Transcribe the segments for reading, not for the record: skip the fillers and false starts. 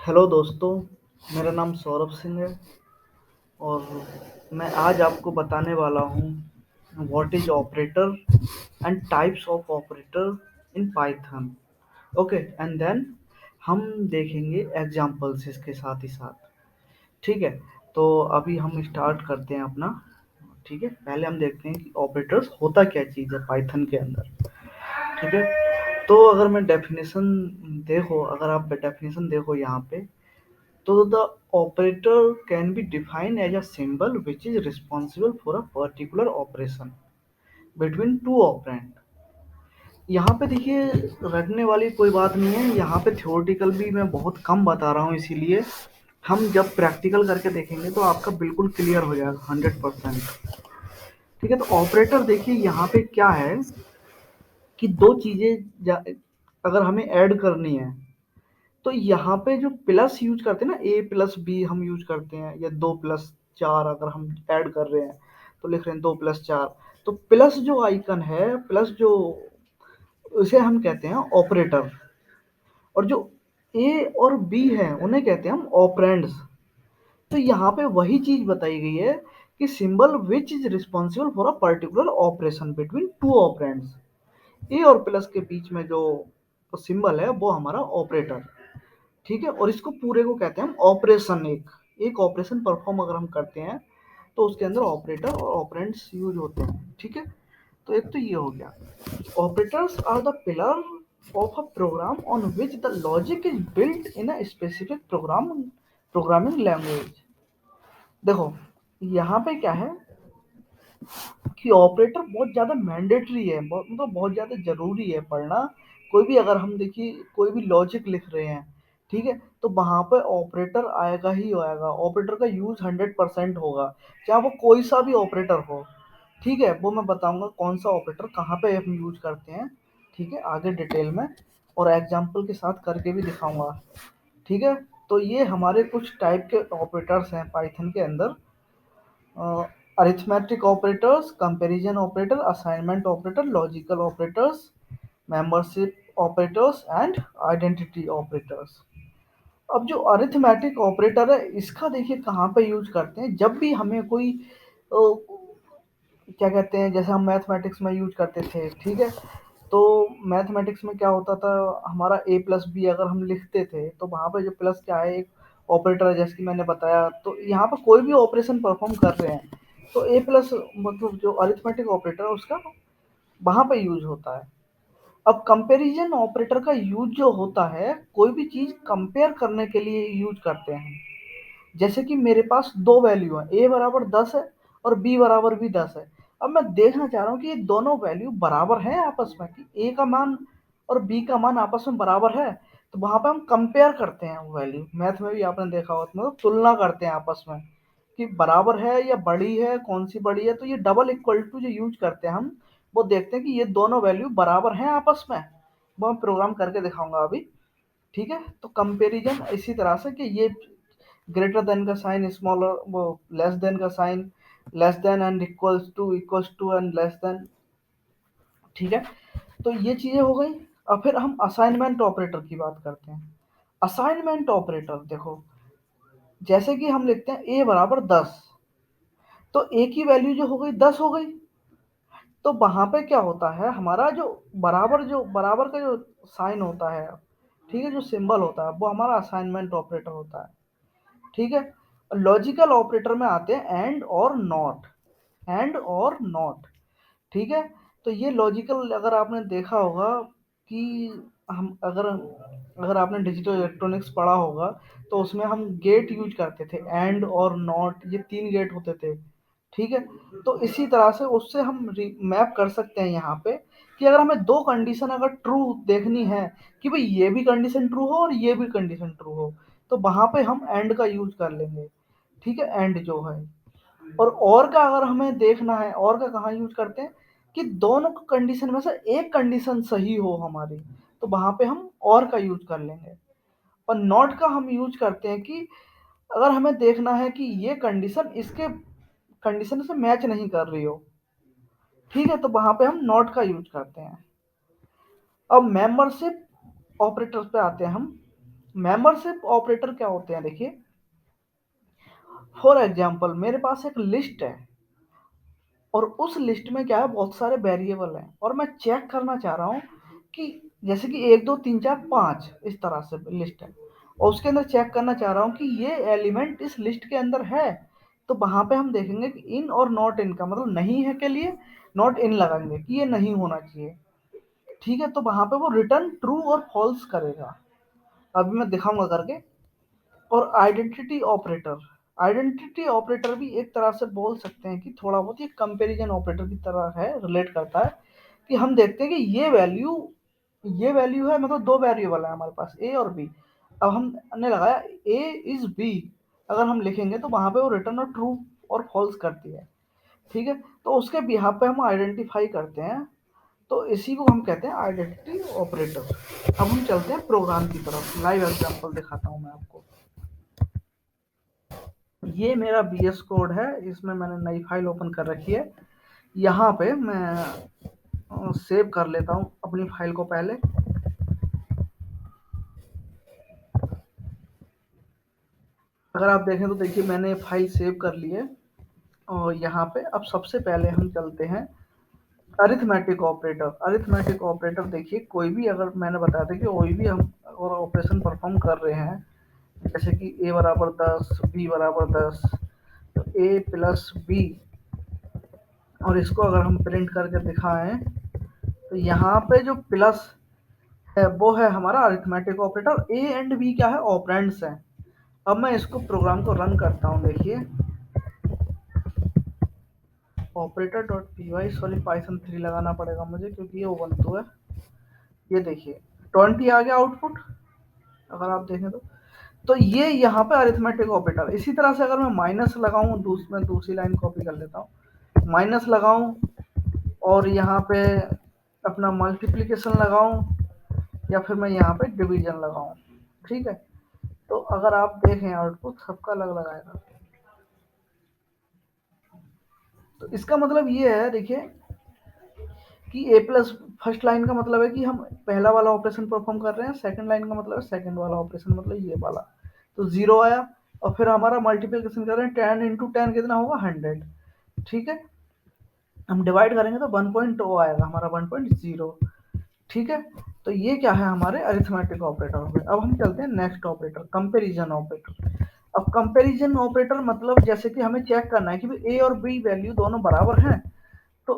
Hello दोस्तों, मेरा नाम सौरभ सिंह है और मैं आज आपको बताने वाला हूँ what is operator and types of operator in Python. Okay, and then हम देखेंगे एग्जांपल्स इसके साथ ही साथ। ठीक है, तो अभी हम स्टार्ट करते हैं अपना। ठीक है, पहले हम देखते हैं कि ऑपरेटर्स होता क्या चीज़ है पाइथन के अंदर। ठीक है, तो अगर आप डेफिनेशन देखो यहाँ पे, so the operator can be defined as a symbol which is responsible for a particular operation between two operand। यहाँ पे देखिए, रटने वाली कोई बात नहीं है। यहाँ पे थ्योरेटिकल भी मैं बहुत कम बता रहा हूँ, इसीलिए हम जब प्रैक्टिकल करके देखेंगे तो आपका बिल्कुल क्लियर हो जाएगा 100%। ठीक है, तो ऑपरेटर देखिए यहाँ पे क्या है कि दो चीजें अगर हमें ऐड करनी है तो यहाँ पे जो प्लस यूज करते हैं ना, ए प्लस बी हम यूज करते हैं, या 2+4 अगर हम ऐड कर रहे हैं तो लिख रहे हैं 2+4। तो प्लस जो आइकन है, प्लस जो, उसे हम कहते हैं ऑपरेटर। और जो ए और बी है उन्हें कहते हैं हम ऑपरेंड्स। तो यहाँ पे वही चीज बताई गई है कि symbol which is responsible for a particular operation between two operands. A और प्लस के बीच में जो सिंबल है वो हमारा ऑपरेटर। ठीक है, और इसको पूरे को कहते हैं हम ऑपरेशन। एक ऑपरेशन परफॉर्म अगर हम करते हैं तो उसके अंदर ऑपरेटर और ऑपरेंड्स यूज होते हैं। ठीक है, तो एक तो ये हो गया। Operators are the pillar of a program on which the logic is built in a specific programming language. देखो, यहाँ पे क्या है कि ऑपरेटर बहुत ज़्यादा मैंडेटरी है, मतलब बहुत ज़्यादा ज़रूरी है पढ़ना। कोई भी, अगर हम देखिए कोई भी लॉजिक लिख रहे हैं, ठीक है, तो वहाँ पे ऑपरेटर आएगा ही आएगा। ऑपरेटर का यूज़ 100% होगा, चाहे वो कोई सा भी ऑपरेटर हो। ठीक है, वो मैं बताऊंगा कौन सा ऑपरेटर कहाँ पे हम यूज करते हैं। ठीक है, आगे डिटेल में और एग्जाम्पल के साथ करके भी दिखाऊंगा। ठीक है, तो ये हमारे कुछ टाइप के ऑपरेटर्स हैं पाइथन के अंदर। Arithmetic operators, comparison operator, assignment operator, logical operators, membership operators and identity operators. अब जो अरिथमेटिक ऑपरेटर है इसका देखिए कहाँ पे यूज करते हैं। जब भी हमें कोई क्या कहते हैं, जैसे हम मैथमेटिक्स में यूज करते थे। ठीक है, तो मैथमेटिक्स में क्या होता था, हमारा ए प्लस बी अगर हम लिखते थे तो वहाँ पे जो प्लस क्या है, एक ऑपरेटर है जैसे कि मैंने बताया। तो यहाँ पर कोई भी ऑपरेशन परफॉर्म कर रहे हैं तो ए प्लस, मतलब जो अरिथमेटिक ऑपरेटर है उसका वहाँ पे यूज होता है। अब कंपैरिजन ऑपरेटर का यूज जो होता है, कोई भी चीज कंपेयर करने के लिए यूज करते हैं। जैसे कि मेरे पास दो वैल्यू है, ए बराबर 10 है और बी बराबर भी 10 है। अब मैं देखना चाह रहा हूँ कि ये दोनों वैल्यू बराबर हैं आपस में, कि ए का मान और बी का मान आपस में बराबर है। तो वहां पे हम कंपेयर करते हैं वैल्यू। मैथ में भी आपने देखा होगा, मतलब तुलना करते हैं आपस में कि बराबर है या बड़ी है, कौन सी बड़ी है। तो ये डबल इक्वल टू जो यूज करते हैं हम, वो देखते हैं कि ये दोनों वैल्यू बराबर हैं आपस में। वो मैं प्रोग्राम करके दिखाऊंगा अभी। ठीक है, तो कंपैरिजन इसी तरह से कि ये ग्रेटर देन का साइन, स्मॉलर वो लेस देन का sign, less than and equals to and less than. ठीक है, तो ये चीजें हो गई। अब फिर हम असाइनमेंट ऑपरेटर की बात करते हैं। असाइनमेंट ऑपरेटर देखो, जैसे कि हम लिखते हैं ए बराबर 10, तो ए की वैल्यू जो हो गई 10 हो गई। तो वहां पे क्या होता है, हमारा जो बराबर का जो साइन होता है, ठीक है, जो सिंबल होता है वो हमारा असाइनमेंट ऑपरेटर होता है। ठीक है, लॉजिकल ऑपरेटर में आते हैं एंड और नॉट। एंड और नॉट, ठीक है। तो ये लॉजिकल, अगर आपने देखा होगा कि हम अगर अगर आपने डिजिटल इलेक्ट्रॉनिक्स पढ़ा होगा तो उसमें हम गेट यूज करते थे, एंड और नॉट, ये तीन गेट होते थे। ठीक है, तो इसी तरह से उससे हम मैप कर सकते हैं यहाँ पे कि अगर हमें दो कंडीशन अगर ट्रू देखनी है, कि भाई ये भी कंडीशन ट्रू हो और ये भी कंडीशन ट्रू हो, तो वहां पे हम एंड का यूज कर लेंगे। ठीक है, एंड जो है। और का अगर हमें देखना है, और का कहाँ यूज करते हैं कि दोनों कंडीशन में से एक कंडीशन सही हो हमारी, तो वहां पे हम और का यूज कर लेंगे। और नॉट का हम यूज करते हैं कि अगर हमें देखना है कि ये कंडीशन इसके कंडीशन से मैच नहीं कर रही हो, ठीक है, तो वहां पे हम नॉट का यूज करते हैं। अब मेंबरशिप ऑपरेटर्स पे आते हैं हम। मेंबरशिप ऑपरेटर क्या होते हैं, देखिए फॉर एग्जांपल मेरे पास एक लिस्ट है और उस लिस्ट में क्या है, बहुत सारे वेरिएबल हैं और मैं चेक करना चाह रहा हूँ कि जैसे कि 1 2 3 4 5 इस तरह से लिस्ट है और उसके अंदर चेक करना चाह रहा हूँ कि ये एलिमेंट इस लिस्ट के अंदर है। तो वहां पे हम देखेंगे कि इन और नॉट इन का मतलब नहीं है के लिए नॉट इन लगाएंगे कि ये नहीं होना चाहिए। ठीक है, तो वहां पे वो रिटर्न ट्रू और फॉल्स करेगा। अभी मैं दिखाऊंगा करके। और आइडेंटिटी ऑपरेटर भी एक तरह से बोल सकते हैं कि थोड़ा बहुत ये कंपैरिजन ऑपरेटर की तरह है, रिलेट करता है कि हम देखते हैं कि ये वैल्यू है, मतलब दो वेरिएबल है हमारे पास ए और बी। अब हमने लगाया ए इज बी, अगर हम लिखेंगे तो वहां पे वो रिटर्न और ट्रू और फॉल्स करती है। ठीक है, तो उसके बिहाफ पे हम आइडेंटिफाई करते हैं, तो इसी को हम कहते हैं आइडेंटिटी ऑपरेटर। अब हम चलते हैं प्रोग्राम की तरफ, लाइव एग्जांपल दिखाता हूं मैं आपको। ये मेरा बीएस कोड है, इसमें मैंने नई फाइल ओपन कर रखी है। यहाँ पे मैं सेव कर लेता हूँ अपनी फाइल को पहले। अगर आप देखें तो देखिए मैंने फाइल सेव कर ली है। और यहाँ पे अब सबसे पहले हम चलते हैं अरिथमेटिक ऑपरेटर। अरिथमेटिक ऑपरेटर देखिए, कोई भी अगर मैंने बताया था कि कोई भी हम अगर ऑपरेशन परफॉर्म कर रहे हैं, जैसे कि ए बराबर 10 बी बराबर 10, तो ए प्लस बी, और इसको अगर हम प्रिंट करके दिखाएं तो यहाँ पे जो प्लस है वो है हमारा arithmetic operator. A and B क्या है, ऑपरेंड्स हैं। अब मैं इसको प्रोग्राम को रन करता हूँ, देखिए operator dot P Y, sorry Python 3 लगाना पड़ेगा मुझे क्योंकि ये उबंटू है। ये देखिए 20 आ गया आउटपुट, अगर आप देखें तो ये यहाँ पे अरिथमेटिक ऑपरेटर। इसी तरह से अगर मैं माइनस लगाऊं, मैं दूसरी लाइन कॉपी कर लेता हूँ, माइनस लगाऊं और यहाँ पे अपना मल्टीप्लिकेशन लगाऊं या फिर मैं यहाँ पे डिवीजन लगाऊं। ठीक है, तो अगर आप देखें आउटपुट सबका अलग अलग आएगा। तो इसका मतलब ये है, देखिए कि ए प्लस फर्स्ट लाइन का मतलब है कि हम पहला वाला ऑपरेशन परफॉर्म कर रहे हैं, सेकंड लाइन का मतलब है सेकंड वाला ऑपरेशन, मतलब ये वाला। तो 0 आया और फिर हमारा मल्टीप्लिकेशन कर रहे हैं, 10 इंटू 10 कितना होगा, 100। ठीक है, हम डिवाइड करेंगे तो 1.0 आएगा हमारा, 1.0। ठीक है, तो ये क्या है, हमारे अरिथमेटिक ऑपरेटर हो गए। अब हम चलते हैं नेक्स्ट ऑपरेटर, कंपैरिजन ऑपरेटर। अब कंपैरिजन ऑपरेटर मतलब जैसे कि हमें चेक करना है कि ए और बी वैल्यू दोनों बराबर हैं। तो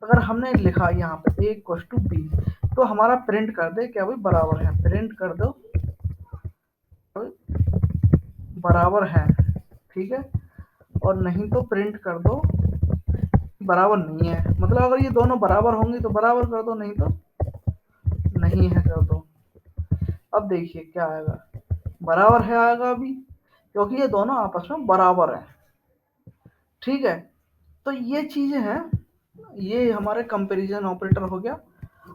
अगर हमने लिखा यहाँ पे ए इक्वल टू बी, तो हमारा प्रिंट कर दे क्या भाई बराबर है, प्रिंट कर दो बराबर है। ठीक है, और नहीं तो प्रिंट कर दो बराबर नहीं है। मतलब अगर ये दोनों बराबर होंगे तो बराबर कर दो, नहीं तो नहीं है कर दो। अब देखिए क्या आएगा, बराबर है आएगा अभी, क्योंकि ये दोनों आपस में बराबर हैं। ठीक है, तो ये चीजें हैं, ये हमारे कंपैरिजन ऑपरेटर हो गया।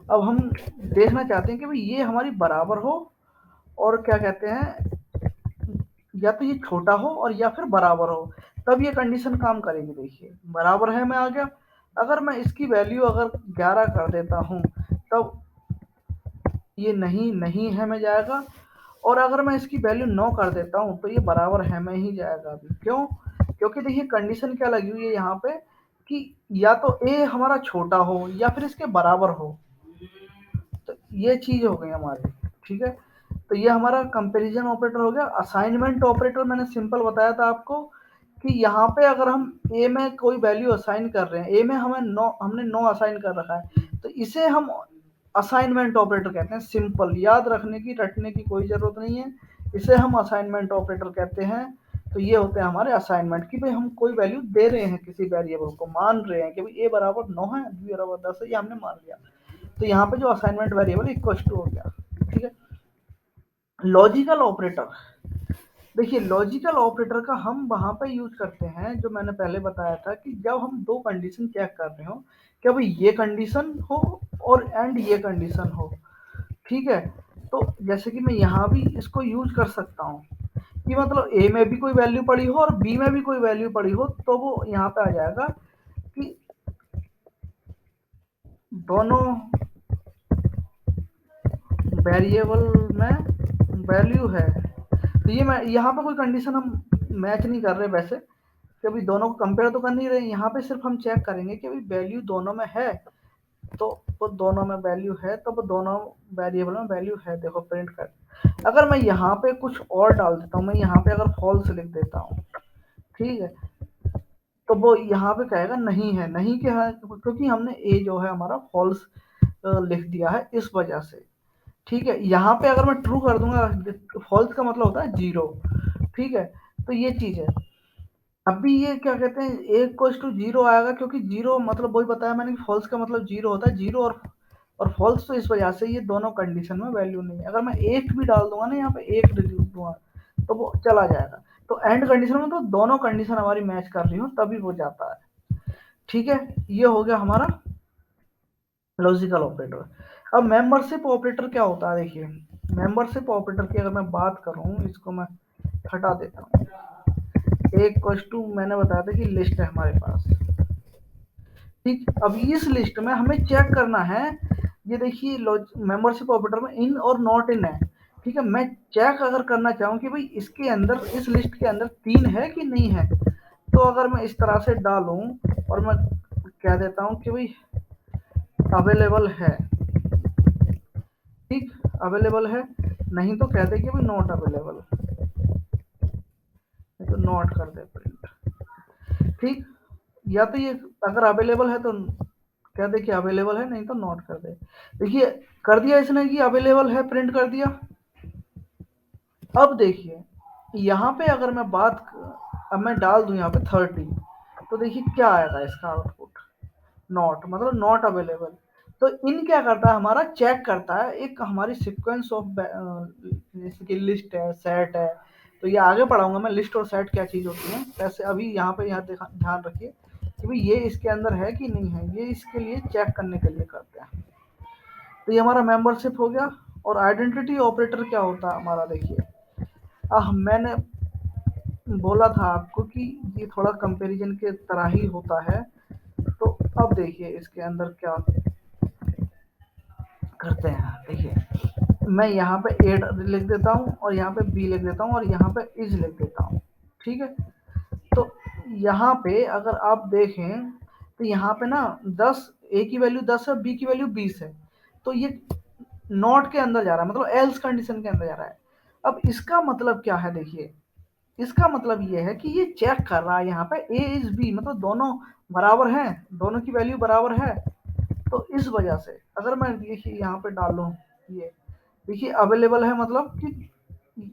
अब हम देखना चाहते हैं कि भाई ये हमारी बराबर हो और क्या कहते हैं, या तो ये छोटा हो और या फिर बराबर हो, तब ये कंडीशन काम करेगी। देखिए बराबर है में आ गया, अगर मैं इसकी वैल्यू अगर 11 कर देता हूँ तब ये नहीं नहीं है में जाएगा, और अगर मैं इसकी वैल्यू 9 कर देता हूँ तो ये बराबर है में ही जाएगा अभी। क्यों, क्योंकि देखिए कंडीशन क्या लगी हुई है यहाँ पे कि या तो ए हमारा छोटा हो या फिर इसके बराबर हो। तो ये चीज हो गई हमारी। ठीक है, तो ये हमारा कंपैरिजन ऑपरेटर हो गया। असाइनमेंट ऑपरेटर मैंने सिंपल बताया था आपको कि यहाँ पे अगर हम ए में कोई वैल्यू असाइन कर रहे हैं, ए में हमने 9 असाइन कर रखा है, तो इसे हम असाइनमेंट ऑपरेटर कहते हैं। सिंपल, याद रखने की रटने की कोई ज़रूरत नहीं है, इसे हम असाइनमेंट ऑपरेटर कहते हैं। तो ये होते हैं हमारे असाइनमेंट कि भाई हम कोई वैल्यू दे रहे हैं, किसी वेरिएबल को मान रहे हैं कि भाई ए बराबर 9 है, बी बराबर 10 है, ये हमने मान लिया। तो यहाँ पे जो असाइनमेंट वेरिएबल इक्वल टू हो गया। ठीक है, लॉजिकल ऑपरेटर, देखिए लॉजिकल ऑपरेटर का हम वहां पे यूज करते हैं जो मैंने पहले बताया था कि जब हम दो कंडीशन चेक कर रहे हो, क्या भाई ये कंडीशन हो और एंड ये कंडीशन हो। ठीक है, तो जैसे कि मैं यहाँ भी इसको यूज कर सकता हूँ कि मतलब ए में भी कोई वैल्यू पड़ी हो और बी में भी कोई वैल्यू पड़ी हो, तो वो यहाँ पे आ जाएगा कि दोनों वेरिएबल में वैल्यू है, तो ये मैं यहाँ पे कोई कंडीशन हम मैच नहीं कर रहे वैसे, कि अभी दोनों को कंपेयर तो कर नहीं रहे, यहाँ पे सिर्फ हम चेक करेंगे कि भाई वैल्यू दोनों में है, तो वो दोनों में वैल्यू है, तो वो दोनों वेरिएबल में वैल्यू है, देखो प्रिंट कर। अगर मैं यहाँ पे कुछ और डाल देता हूँ, मैं यहाँ पे अगर फॉल्स लिख देता हूँ, ठीक है, तो वो यहाँ पे कहेगा नहीं है, नहीं क्या है, क्योंकि हमने ए जो है हमारा फॉल्स लिख दिया है इस वजह से, ठीक है। यहाँ पे अगर मैं ट्रू कर दूंगा, फॉल्स का मतलब होता है जीरो, ठीक है, तो ये चीज है। अभी ये क्या कहते हैं, ए इक्वल्स टू जीरो आएगा, क्योंकि जीरो मतलब वही बताया मैंने कि फॉल्स का मतलब जीरो होता है, जीरो और फॉल्स, तो इस वजह से ये दोनों कंडीशन में वैल्यू नहीं है। अगर मैं एक भी डाल दूंगा ना, यहाँ पे एक लिख दूंगा, तो वो चला जाएगा। तो एंड कंडीशन में तो दोनों कंडीशन हमारी मैच कर रही हो तभी वो जाता है, ठीक है। ये हो गया हमारा लॉजिकल ऑपरेटर। अब मेंबरशिप ऑपरेटर क्या होता है, देखिए मेंबरशिप ऑपरेटर की अगर मैं बात करूं, इसको मैं हटा देता हूँ। एक क्वेश्चन टू मैंने बताया था कि लिस्ट है हमारे पास, ठीक। अब इस लिस्ट में हमें चेक करना है, ये देखिए मेंबरशिप ऑपरेटर में इन और नॉट इन है, ठीक है। मैं चेक अगर करना चाहूँ कि भाई इसके अंदर, इस लिस्ट के अंदर तीन है कि नहीं है, तो अगर मैं इस तरह से डालूं और मैं कह देता हूँ कि भाई अवेलेबल है, ठीक, अवेलेबल है, नहीं तो कह दे कि भाई नॉट अवेलेबल, तो नॉट कर दे प्रिंट, ठीक। या तो ये अगर अवेलेबल है तो कह दे कि अवेलेबल है, नहीं तो नॉट कर दे। देखिए कर दिया इसने कि अवेलेबल है, प्रिंट कर दिया। अब देखिए यहाँ पे अगर मैं बात, अब मैं डाल दूं यहाँ पे 30, तो देखिए क्या आएगा इसका आउटपुट, नॉट, मतलब नॉट अवेलेबल। तो इन क्या करता है, हमारा चेक करता है एक हमारी सीक्वेंस ऑफ, जैसे कि लिस्ट है, सेट है, तो ये आगे पढ़ाऊंगा मैं लिस्ट और सेट क्या चीज़ होती है। वैसे अभी यहाँ पे यहाँ ध्यान रखिए कि भाई ये इसके अंदर है कि नहीं है, ये इसके लिए चेक करने के लिए करते हैं। तो ये हमारा मेंबरशिप हो गया। और आइडेंटिटी ऑपरेटर क्या होता है हमारा, देखिए मैंने बोला था आपको कि ये थोड़ा कंपैरिजन के तरह ही होता है। तो अब देखिए इसके अंदर क्या करते हैं, देखिए मैं यहाँ पे ए लिख देता हूँ और यहाँ पे बी लिख देता हूँ और यहाँ पे इज लिख देता हूँ, ठीक है। तो यहाँ पे अगर आप देखें तो यहाँ पे ना 10, ए की वैल्यू 10 है, बी की वैल्यू 20 है, तो ये नॉट के अंदर जा रहा है, मतलब एल्स कंडीशन के अंदर जा रहा है। अब इसका मतलब क्या है, देखिए इसका मतलब ये है कि ये चेक कर रहा है यहाँ पे ए इज बी, मतलब दोनों बराबर हैं, दोनों की वैल्यू बराबर है। तो इस वजह से अगर मैं देखिए यहाँ पे डालूं, ये देखिए अवेलेबल है, मतलब कि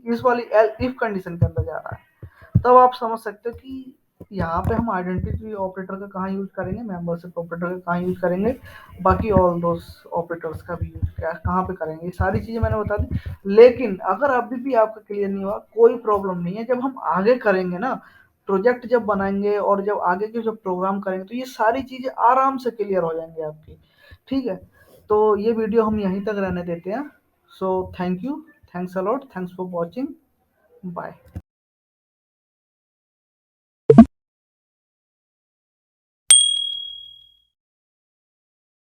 इस वाली इफ कंडीशन के अंदर जा रहा है। तब आप समझ सकते हो कि यहाँ पे हम आइडेंटिटी ऑपरेटर का कहाँ यूज करेंगे, मेंबरशिप ऑपरेटर का कहाँ यूज करेंगे, बाकी ऑल दोस ऑपरेटर्स का भी यूज कहाँ पे करेंगे, ये सारी चीजें मैंने बता दी। लेकिन अगर अभी भी आपका क्लियर नहीं हुआ, कोई प्रॉब्लम नहीं है, जब हम आगे करेंगे ना, प्रोजेक्ट जब बनाएंगे और जब आगे के जब प्रोग्राम करेंगे, तो ये सारी चीजें आराम से क्लियर हो जाएंगी आपकी, ठीक है। तो ये वीडियो हम यहीं तक रहने देते हैं। So thank you, thanks a lot, thanks for watching, bye.